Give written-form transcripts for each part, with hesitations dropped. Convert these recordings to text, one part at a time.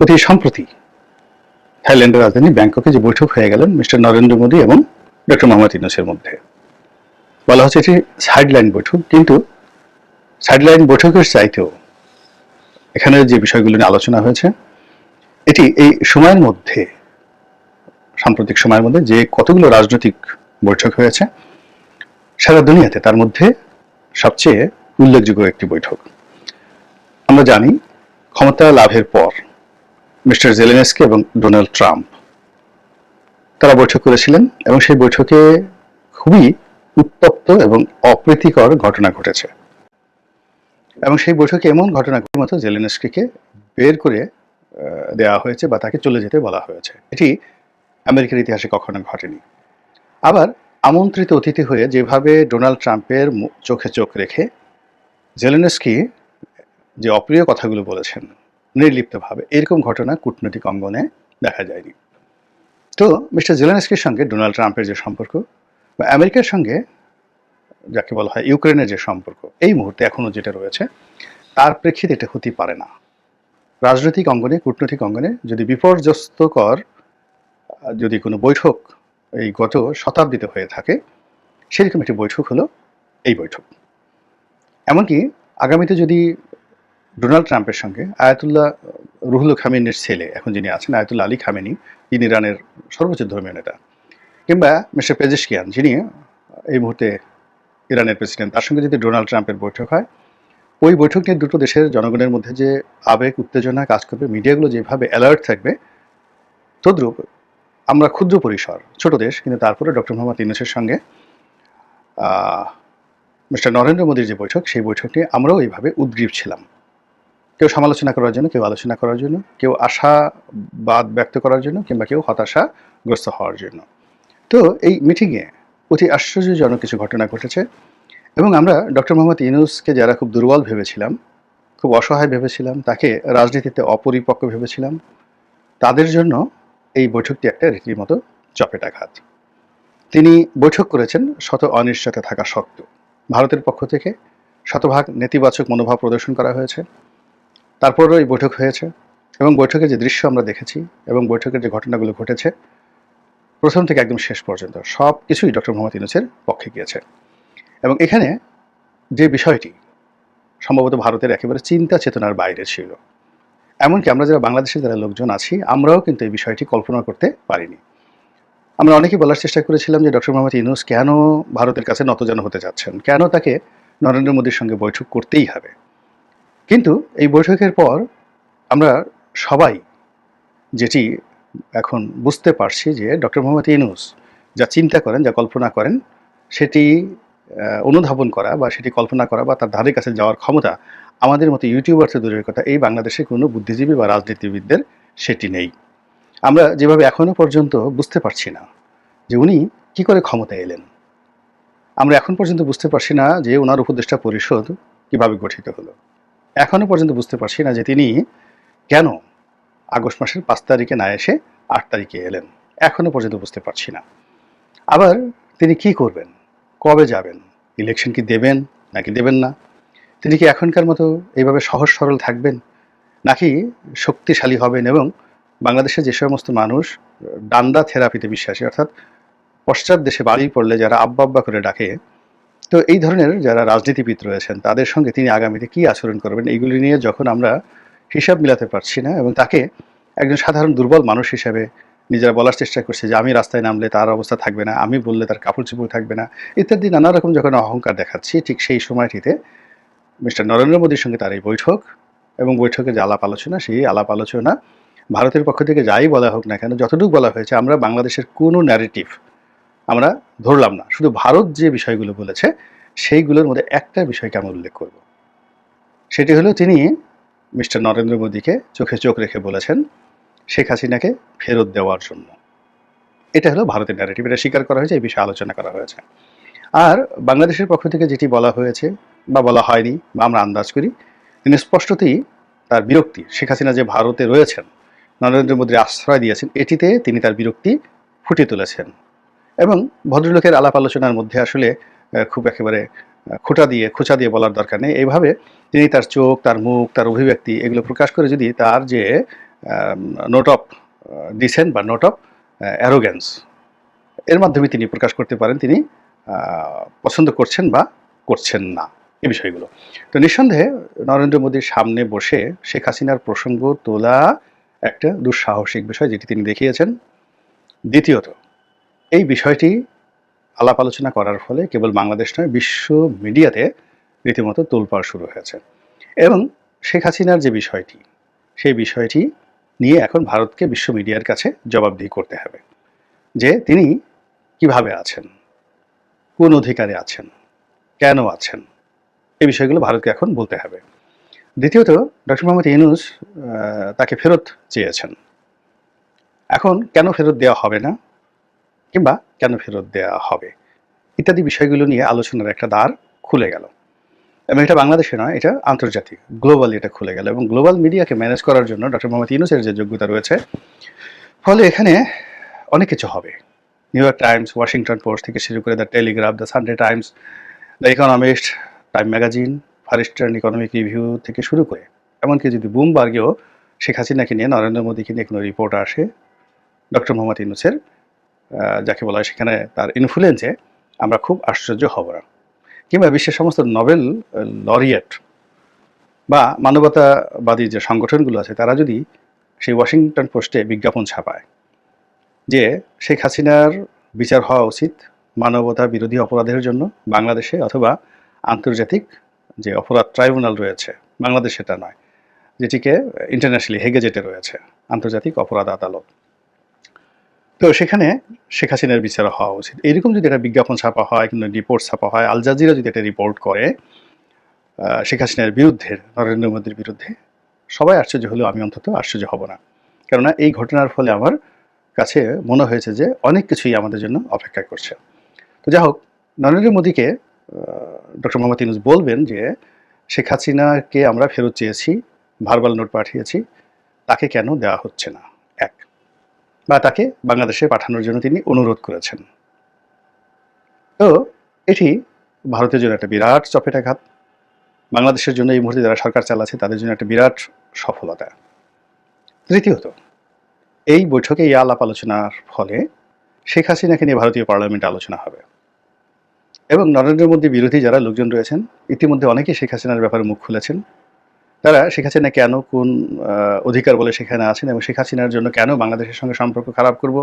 অতি সম্প্রতি থাইল্যান্ডের রাজধানী ব্যাংককে যে বৈঠক হয়ে গেলেন মিস্টার নরেন্দ্র মোদী এবং ডক্টর মোহাম্মদ ইউনূসের মধ্যে, বলা হচ্ছে এটি সাইডলাইন বৈঠক, কিন্তু সাইডলাইন বৈঠকের চাইতেও এখানে যে বিষয়গুলো নিয়ে আলোচনা হয়েছে, এটি এই সময়ের মধ্যে, সাম্প্রতিক সময়ের মধ্যে যে কতগুলো রাজনৈতিক বৈঠক হয়েছে সারা দুনিয়াতে, তার মধ্যে সবচেয়ে উল্লেখযোগ্য একটি বৈঠক। আমরা জানি ক্ষমতা লাভের পর মিস্টার জেলেনস্কি এবং ডোনাল্ড ট্রাম্প তারা বৈঠক করেছিলেন এবং সেই বৈঠকে খুবই উত্তপ্ত এবং অপ্রীতিকর ঘটনা ঘটেছে। এবং সেই বৈঠকে এমন ঘটনা মতো জেলেনস্কিকে বের করে দেওয়া হয়েছে বা তাকে চলে যেতে বলা হয়েছে। এটি আমেরিকার ইতিহাসে কখনো ঘটেনি। আবার আমন্ত্রিত অতিথি হয়ে যেভাবে ডোনাল্ড ট্রাম্পের চোখে চোখ রেখে জেলেনস্কি যে অপ্রিয় কথাগুলো বলেছেন নির্লিপ্তভাবে, এরকম ঘটনা কূটনৈতিক অঙ্গনে দেখা যায়নি। তো মিস্টার জেলেনস্কির সঙ্গে ডোনাল্ড ট্রাম্পের যে সম্পর্ক, বা আমেরিকার সঙ্গে যাকে বলা হয় ইউক্রেনের যে সম্পর্ক এই মুহূর্তে এখনো যেটা রয়েছে, তার প্রেক্ষিতে এটা হতে পারে না। রাজনৈতিক অঙ্গনে, কূটনৈতিক অঙ্গনে যদি বিপর্যস্তকর যদি কোনো বৈঠক এই গত শতাব্দীতে হয়ে থাকে, সেরকম একটি বৈঠক হলো এই বৈঠক। এমনকি আগামীতে যদি ডোনাল্ড ট্রাম্পের সঙ্গে আয়াতুল্লাহ রুহুল খামেনির ছেলে, এখন যিনি আছেন আয়াতুল্লাহ আলী খামেনি, যিনি ইরানের সর্বোচ্চ ধর্মীয় নেতা, কিংবা মিস্টার পেজেশকিয়ান, যিনি এই মুহূর্তে ইরানের প্রেসিডেন্ট, তার সঙ্গে যদি ডোনাল্ড ট্রাম্পের বৈঠক হয়, ওই বৈঠক নিয়ে দুটো দেশের জনগণের মধ্যে যে আবেগ উত্তেজনা কাজ করবে, মিডিয়াগুলো যেভাবে অ্যালার্ট থাকবে, তদ্রূপ আমরা ক্ষুদ্র পরিসর ছোট দেশ, কিন্তু তারপরে ডক্টর মোহাম্মদ ইউনূসের সঙ্গে মিস্টার নরেন্দ্র মোদীর যে বৈঠক, সেই বৈঠক নিয়ে আমরাও এইভাবে উদ্গ্রীব ছিলাম। কেউ সমালোচনা করার জন্য, কেউ আলোচনা করার জন্য, কেউ আশাবাদ ব্যক্ত করার জন্য, কিংবা কেউ হতাশাগ্রস্ত হওয়ার জন্য। তো এই মিটিংয়ে অতি আশ্চর্যজনক কিছু ঘটনা ঘটেছে এবং আমরা ডক্টর মোহাম্মদ ইউনূসকে যারা খুব দুর্বল ভেবেছিলাম, খুব অসহায় ভেবেছিলাম, তাকে রাজনীতিতে অপরিপক্ক ভেবেছিলাম, তাদের জন্য এই বৈঠকটি একটা রীতিমতো চপেটাঘাত। তিনি বৈঠক করেছেন শত অনিশ্চয়তা থাকা সত্ত্বেও। ভারতের পক্ষ থেকে শতভাগ নেতিবাচক মনোভাব প্রদর্শন করা হয়েছে, তারপরেও এই বৈঠক হয়েছে এবং বৈঠকের যে দৃশ্য আমরা দেখেছি এবং বৈঠকের যে ঘটনাগুলো ঘটেছে, প্রথম থেকে একদম শেষ পর্যন্ত সব কিছুই ডক্টর মোহাম্মদ ইউনূসের পক্ষে গিয়েছে। এবং এখানে যে বিষয়টি সম্ভবত ভারতের একেবারে চিন্তা চেতনার বাইরে ছিল, এমনকি আমরা যারা বাংলাদেশের যারা লোকজন আছি, আমরাও কিন্তু এই বিষয়টি কল্পনা করতে পারিনি। আমরা অনেকেই বলার চেষ্টা করেছিলাম যে ডক্টর মোহাম্মদ ইউনূস কেন ভারতের কাছে নতজান হতে যাচ্ছেন, কেন তাকে নরেন্দ্র মোদীর সঙ্গে বৈঠক করতেই হবে। কিন্তু এই বৈঠকের পর আমরা সবাই যেটি এখন বুঝতে পারছি যে ডক্টর মোহাম্মদ ইউনূস যা চিন্তা করেন, যা কল্পনা করেন, সেটি অনুধাবন করা বা সেটি কল্পনা করা বা তার ধারে কাছে যাওয়ার ক্ষমতা আমাদের মতো ইউটিউবারদের দূরের কথা, এই বাংলাদেশে কোনো বুদ্ধিজীবী বা রাজনীতিবিদদের সেটি নেই। আমরা যেভাবে এখনো পর্যন্ত বুঝতে পারছি না যে উনি কি করে ক্ষমতায় এলেন, আমরা এখন পর্যন্ত বুঝতে পারছি না যে ওনার উপদেষ্টা পরিষদ কিভাবে গঠিত হলো, এখনো পর্যন্ত বুঝতে পারছি না যে তিনি কেন আগস্ট মাসের 5 তারিখে না এসে 8 তারিখে এলেন, এখনো পর্যন্ত বুঝতে পারছি না। আবার তিনি কি করবেন, কবে যাবেন, ইলেকশন কি দেবেন নাকি দেবেন না, তিনি কি এখনকার মতো এইভাবে সহজ সরল থাকবেন, নাকি শক্তিশালী হবেন এবং বাংলাদেশের যে সমস্ত মানুষ ডান্ডা থেরাপিতে বিশ্বাসী, অর্থাৎ পশ্চাৎ দেশে বাড়ি পড়লে যারা আব্বা আব্বা করে ডাকে, তো এই ধরনের যারা রাজনীতিবিদ রয়েছেন তাদের সঙ্গে তিনি আগামীতে কী আচরণ করবেন, এইগুলি নিয়ে যখন আমরা হিসাব মিলাতে পারছি না এবং তাকে একজন সাধারণ দুর্বল মানুষ হিসেবে নিজেরা বলার চেষ্টা করছে যে আমি রাস্তায় নামলে তার অবস্থা থাকবে না, আমি বললে তার কাপড় চোপড় থাকবে না, ইত্যাদি নানা রকম যখন অহংকার দেখাচ্ছি, ঠিক সেই সময়টিতে মিস্টার নরেন্দ্র মোদীর সঙ্গে তার এই বৈঠক এবং বৈঠকের যে আলাপ আলোচনা, সেই আলাপ আলোচনা ভারতের পক্ষ থেকে যাই বলা হোক না কেন, যতটুকু বলা হয়েছে, আমরা বাংলাদেশের কোনো ন্যারেটিভ আমরা ধরলাম না। শুধু ভারত যে বিষয়গুলো বলেছে সেইগুলোর মধ্যে একটা বিষয়কে আমরা উল্লেখ করব, সেটি হলো তিনি মিস্টার নরেন্দ্র মোদীকে চোখে চোখ রেখে বলেছেন শেখ হাসিনাকে ফেরত দেওয়ার জন্য। এটা হলো ভারতের ন্যারেটিভ, এটা স্বীকার করা হয়েছে, এই বিষয়ে আলোচনা করা হয়েছে। আর বাংলাদেশের পক্ষ থেকে যেটি বলা হয়েছে বা বলা হয়নি বা আমরা আন্দাজ করি, তিনি স্পষ্টতই তার বিরক্তি, শেখ হাসিনা যে ভারতে রয়েছেন, নরেন্দ্র মোদীর আশ্রয় দিয়েছেন, এটিতে তিনি তার বিরক্তি ফুটিয়ে তুলেছেন। এবং ভদ্রলোকের আলাপ আলোচনার মধ্যে আসলে খুব একেবারে খোঁচা দিয়ে বলার দরকার নেই। এইভাবে তিনি তার চোখ, তার মুখ, তার অভিব্যক্তি এগুলো প্রকাশ করে যদি তার যে নোট অফ ডিসেন্ট বা নোট অফ অ্যারোগ্যান্স এর মাধ্যমে তিনি প্রকাশ করতে পারেন তিনি পছন্দ করছেন বা করছেন না এই বিষয়গুলো। তো নিঃসন্দেহে নরেন্দ্র মোদীর সামনে বসে শেখ হাসিনার প্রসঙ্গ তোলা একটা দুঃসাহসিক বিষয় যেটি তিনি দেখিয়েছেন। দ্বিতীয়ত এই বিষয়টি আলাপ আলোচনা করার ফলে কেবল বাংলাদেশ নয় বিশ্ব মিডিয়াতে রীতিমতো তোলপাড় শুরু হয়েছে এবং শেখ হাসিনার যে বিষয়টি সেই বিষয়টি নিয়ে এখন ভারতকে বিশ্ব মিডিয়ার কাছে জবাবদিহি করতে হবে যে তিনি কিভাবে আছেন, কোন অধিকারে আছেন, কেন আছেন, এই বিষয়গুলো ভারতকে এখন বলতে হবে। দ্বিতীয়ত ডক্টর মোহাম্মদ ইউনূস তাকে ফেরত চেয়েছেন। এখন কেন ফেরত দেওয়া হবে না কিংবা কেন ফেরত দেওয়া হবে ইত্যাদি বিষয়গুলো নিয়ে আলোচনার একটা দ্বার খুলে গেল এবং এটা বাংলাদেশে নয়, এটা আন্তর্জাতিক গ্লোবালি এটা খুলে গেল এবং গ্লোবাল মিডিয়াকে ম্যানেজ করার জন্য ডক্টর মোহাম্মদ ইউনূসের যে যোগ্যতা রয়েছে ফলে এখানে অনেক কিছু হবে। New York Times, Washington Post থেকে শুরু করে the Telegraph, the Sunday Times, the Economist, Time magazine, Far Eastern Economic Review থেকে শুরু করে এমনকি যদি বুমবার্গেও শেখ হাসিনাকে নিয়ে নরেন্দ্র মোদীকে নিয়ে কোনো রিপোর্ট আসে ডক্টর মোহাম্মদ ইউনূসের যাকে বলা হয় সেখানে তার ইনফ্লুয়েন্সে আমরা খুব আশ্চর্য হব না। কিংবা বিশ্বের সমস্ত নোবেল লরিয়েট বা মানবতাবাদী যে সংগঠনগুলো আছে তারা যদি সেই ওয়াশিংটন পোস্টে বিজ্ঞাপন ছাপায় যে শেখ হাসিনার বিচার হওয়া উচিত মানবতা বিরোধী অপরাধের জন্য বাংলাদেশে অথবা আন্তর্জাতিক যে অপরাধ ট্রাইব্যুনাল রয়েছে, বাংলাদেশ সেটা নয়, যেটিকে ইন্টারন্যাশনালি হেগে যেতে রয়েছে আন্তর্জাতিক অপরাধ আদালত, তো সেখানে শেখ হাসিনার বিচার হওয়া উচিত, এইরকম যদি একটা বিজ্ঞাপন ছাপা হয় কিন্তু রিপোর্ট ছাপা হয়, আল জাজিরা যদি একটা রিপোর্ট করে শেখ হাসিনার বিরুদ্ধে, নরেন্দ্র মোদীর বিরুদ্ধে, সবাই আশ্চর্য হলেও আমি অন্তত আশ্চর্য হব না। কেননা এই ঘটনার ফলে আমার কাছে মনে হয়েছে যে অনেক কিছুই আমাদের জন্য অপেক্ষা করছে। তো যাই হোক, নরেন্দ্র মোদীকে ডক্টর মোহাম্মদ ইউনূস বলবেন যে শেখ হাসিনাকে আমরা ফেরত চেয়েছি, ভার্বাল নোট পাঠিয়েছি, তাকে কেন দেওয়া হচ্ছে না, এক, বা তাকে বাংলাদেশে পাঠানোর জন্য তিনি অনুরোধ করেছেন। তো এটি ভারতের জন্য একটা বিরাট চপেটাঘাত, বাংলাদেশের জন্য এই মুহূর্তে যারা সরকার চালাচ্ছে তাদের জন্য একটা বিরাট সফলতা। তৃতীয়ত, এই বৈঠকে এই আলাপ আলোচনার ফলে শেখ হাসিনাকে নিয়ে ভারতীয় পার্লামেন্টে আলোচনা হবে এবং নরেন্দ্র মোদী বিরোধী যারা লোকজন রয়েছেন ইতিমধ্যে অনেকেই শেখ হাসিনার ব্যাপারে মুখ খুলেছেন। তারা শেখ হাসিনা কেন, কোন অধিকার বলে সেখানে আছেন এবং শেখ হাসিনার জন্য কেন বাংলাদেশের সঙ্গে সম্পর্ক খারাপ করব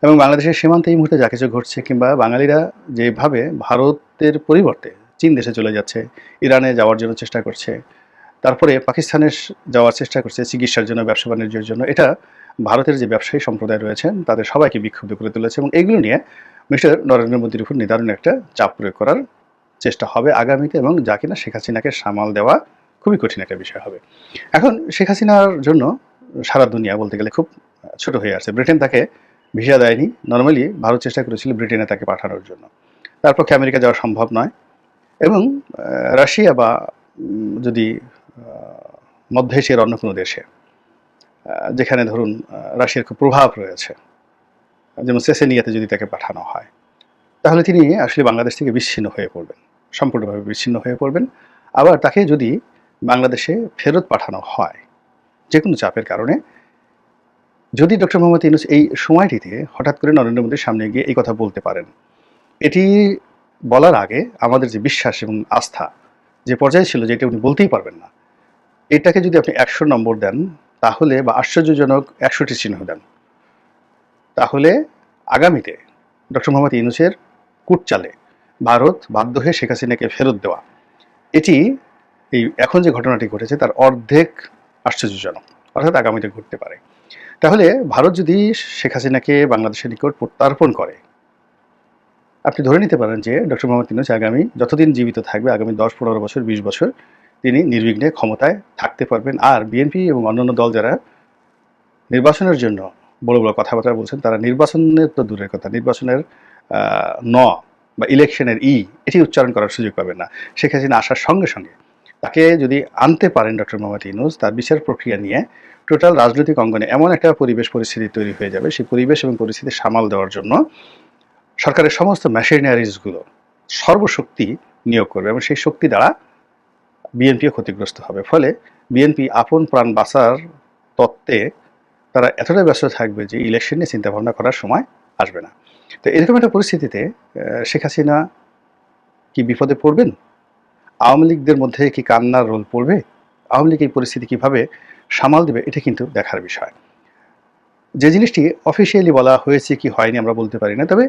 এবং বাংলাদেশের সীমান্তে এই মুহূর্তে যা কিছু ঘটছে কিংবা বাঙালিরা যেভাবে ভারতের পরিবর্তে চীন দেশে চলে যাচ্ছে, ইরানে যাওয়ার জন্য চেষ্টা করছে, তারপরে পাকিস্তানে যাওয়ার চেষ্টা করছে চিকিৎসার জন্য, ব্যবসা বাণিজ্যের জন্য, এটা ভারতের যে ব্যবসায়ী সম্প্রদায় রয়েছেন তাদের সবাইকে বিক্ষুব্ধ করে তুলেছে এবং এগুলো নিয়ে মিস্টার নরেন্দ্র মোদীর উপর নিদারুণ একটা চাপ প্রয়োগ করার চেষ্টা হবে আগামীতে এবং যা কিনা শেখ হাসিনাকে সামাল দেওয়া খুবই কঠিন একটা বিষয় হবে। এখন শেখ হাসিনার জন্য সারা দুনিয়া বলতে গেলে খুব ছোট হয়ে আছে। ব্রিটেন তাকে ভিসা দেয়নি, নর্মালি ভারত চেষ্টা করেছিল ব্রিটেনে তাকে পাঠানোর জন্য, তার পক্ষে আমেরিকা যাওয়া সম্ভব নয় এবং রাশিয়া বা যদি মধ্য এশিয়ার অন্য কোনো দেশে যেখানে ধরুন রাশিয়ার খুব প্রভাব রয়েছে, যেমন চেচেনিয়াতে যদি তাকে পাঠানো হয় তাহলে তিনি আসলে বাংলাদেশ থেকে বিচ্ছিন্ন হয়ে পড়বেন, সম্পূর্ণভাবে বিচ্ছিন্ন হয়ে পড়বেন। আবার তাকে যদি বাংলাদেশে ফেরত পাঠানো হয় যে কোনো চাপের কারণে, যদি ডক্টর মোহাম্মদ ইউনূস এই সময়টিতে হঠাৎ করে নরেন্দ্র মোদীর সামনে গিয়ে এই কথা বলতে পারেন, এটি বলার আগে আমাদের যে বিশ্বাস এবং আস্থা যে পর্যায়ে ছিল যে এটা উনি বলতেই পারবেন না, এটাকে যদি আপনি 100 নম্বর দেন তাহলে, বা আশ্চর্যজনক 100টি চিহ্ন দেন, তাহলে আগামীতে ডক্টর মোহাম্মদ ইউনূসের কূটচালে ভারত বাধ্য হয়ে শেখ হাসিনাকে ফেরত দেওয়া, এটি এই এখন যে ঘটনাটি ঘটেছে তার অর্ধেক আশ্চর্যজনক, অর্থাৎ আগামীতে ঘটতে পারে। তাহলে ভারত যদি শেখ হাসিনাকে বাংলাদেশের নিকট প্রত্যার্পণ করে, আপনি ধরে নিতে পারেন যে ডক্টর মোহাম্মদ ইউনূস আগামী যতদিন জীবিত থাকবে, আগামী 10-15 বছর, 20 বছর তিনি নির্বিঘ্নে ক্ষমতায় থাকতে পারবেন। আর বিএনপি এবং অন্যান্য দল যারা নির্বাচনের জন্য বড় বড় কথাবার্তা বলছেন, তারা নির্বাচনের তো দূরের কথা, নির্বাচনের ন বা ইলেকশনের এটি উচ্চারণ করার সুযোগ পাবেন না। শেখ হাসিনা আসার সঙ্গে সঙ্গে তাকে যদি আনতে পারেন ডক্টর মোহাম্মদ ইউনূস, তার বিচার প্রক্রিয়া নিয়ে টোটাল রাজনৈতিক অঙ্গনে এমন একটা পরিবেশ পরিস্থিতি তৈরি হয়ে যাবে, সেই পরিবেশ এবং পরিস্থিতি সামাল দেওয়ার জন্য সরকারের সমস্ত মেশিনারিজগুলো সর্বশক্তি নিয়োগ করবে এবং সেই শক্তি দ্বারা বিএনপিও ক্ষতিগ্রস্ত হবে। ফলে বিএনপি আপন প্রাণ বাঁচার তত্ত্বে তারা এতটাই ব্যস্ত থাকবে যে ইলেকশন নিয়ে চিন্তাভাবনা করার সময় আসবে না। তো এরকম একটা পরিস্থিতিতে শেখ হাসিনা কি বিপদে পড়বেন? আওয়ামী লীগদের মধ্যে কি কান্নার রোল পড়বে? আওয়ামী লীগ এই পরিস্থিতি কিভাবে সামাল দেবে এটা কিন্তু দেখার বিষয়। যে জিনিসটি অফিসিয়ালি বলা হয়েছে কি হয়নি আমরা বলতে পারি না। তবে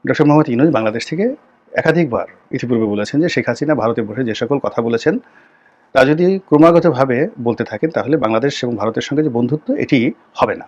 ডক্টর মোহাম্মদ ইউনূস বাংলাদেশ থেকে একাধিকবার ইতিপূর্বে বলেছেন যে শেখ হাসিনা ভারতে বসে যে সকল কথা বলেছেন তা যদি ক্রমাগতভাবে বলতে থাকেন তাহলে বাংলাদেশ এবং ভারতের সঙ্গে যে বন্ধুত্ব এটি হবে না।